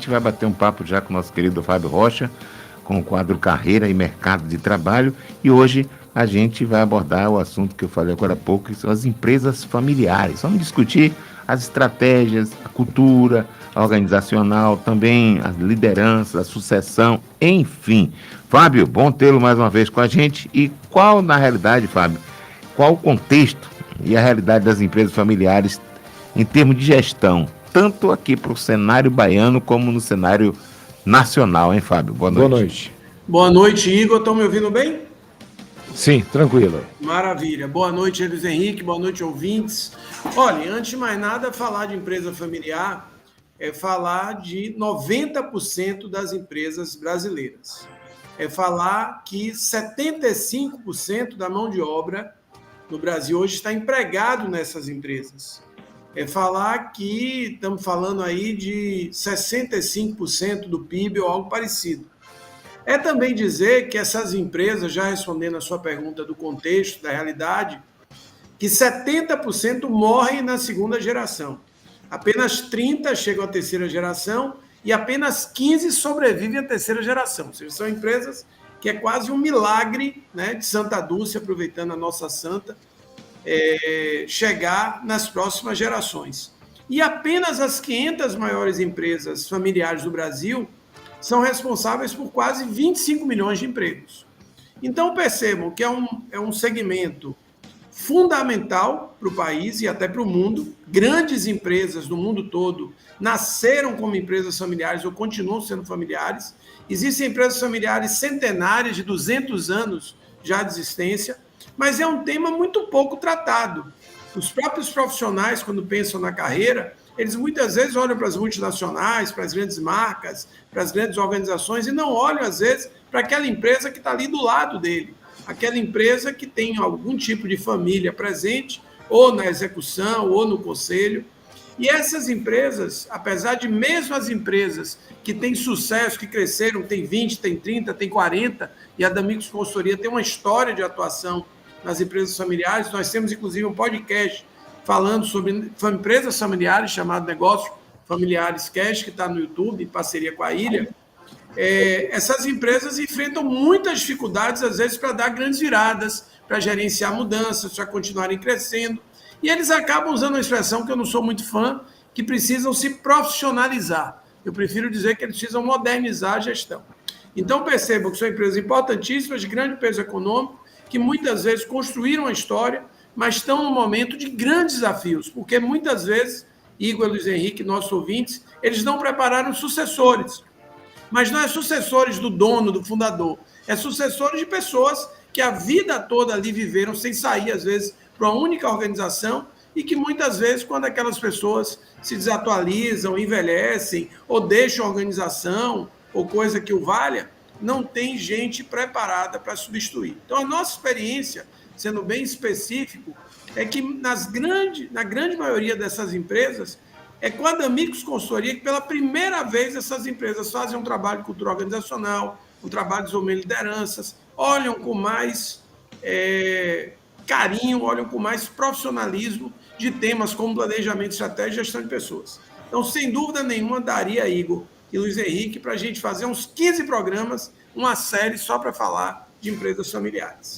A gente vai bater um papo já com o nosso querido Fábio Rocha, com o quadro Carreira e Mercado de Trabalho, e hoje a gente vai abordar o assunto que eu falei agora há pouco, que são as empresas familiares. Vamos discutir as estratégias, a cultura a organizacional, também as lideranças, a sucessão, enfim. Fábio, bom tê-lo mais uma vez com a gente. E qual, na realidade, Fábio, qual o contexto e a realidade das empresas familiares em termos de gestão, tanto aqui para o cenário baiano como no cenário nacional, hein, Fábio? Boa noite. Boa noite. Boa noite, Igor. Estão me ouvindo bem? Sim, tranquilo. Maravilha. Boa noite, Luiz Henrique. Boa noite, ouvintes. Olha, antes de mais nada, falar de empresa familiar é falar de 90% das empresas brasileiras. É falar que 75% da mão de obra no Brasil hoje está empregado nessas empresas. É falar que estamos falando aí de 65% do PIB ou algo parecido. É também dizer que essas empresas, já respondendo a sua pergunta do contexto, da realidade, que 70% morrem na segunda geração. Apenas 30% chegam à terceira geração e apenas 15% sobrevivem à terceira geração. Ou seja, são empresas que é quase um milagre, né, de Santa Dulce, aproveitando a nossa santa, chegar nas próximas gerações. E apenas as 500 maiores empresas familiares do Brasil são responsáveis por quase 25 milhões de empregos. Então, percebam que é um segmento fundamental para o país e até para o mundo. Grandes empresas no mundo todo nasceram como empresas familiares ou continuam sendo familiares. Existem empresas familiares centenárias de 200 anos já de existência, mas é um tema muito pouco tratado. Os próprios profissionais, quando pensam na carreira, eles muitas vezes olham para as multinacionais, para as grandes marcas, para as grandes organizações e não olham, às vezes, para aquela empresa que está ali do lado dele. Aquela empresa que tem algum tipo de família presente, ou na execução, ou no conselho. E essas empresas, apesar de mesmo as empresas que têm sucesso, que cresceram, tem 20, tem 30, tem 40, e a D'Amigos Consultoria tem uma história de atuação nas empresas familiares, nós temos inclusive um podcast falando sobre empresas familiares, chamado Negócio Familiares Cash, que está no YouTube, em parceria com a Ilha. Essas empresas enfrentam muitas dificuldades, às vezes, para dar grandes viradas, para gerenciar mudanças, para continuarem crescendo. E eles acabam usando uma expressão que eu não sou muito fã, que precisam se profissionalizar. Eu prefiro dizer que eles precisam modernizar a gestão. Então, percebam que são empresas importantíssimas, de grande peso econômico, que muitas vezes construíram a história, mas estão num momento de grandes desafios, porque muitas vezes, Igor e Luiz Henrique, nossos ouvintes, eles não prepararam sucessores. Mas não é sucessores do dono, do fundador, é sucessores de pessoas que a vida toda ali viveram sem sair, às vezes, para uma única organização e que muitas vezes, quando aquelas pessoas se desatualizam, envelhecem ou deixam a organização ou coisa que o valha, não tem gente preparada para substituir. Então, a nossa experiência, sendo bem específico, é que na grande maioria dessas empresas, é com a D'Amigos Consultoria que, pela primeira vez, essas empresas fazem um trabalho de cultura organizacional, um trabalho de desenvolvimento de lideranças, olham com mais carinho, olham com mais profissionalismo de temas como planejamento, estratégia e gestão de pessoas. Então, sem dúvida nenhuma, daria, Igor e Luiz Henrique, para a gente fazer uns 15 programas, uma série só para falar de empresas familiares.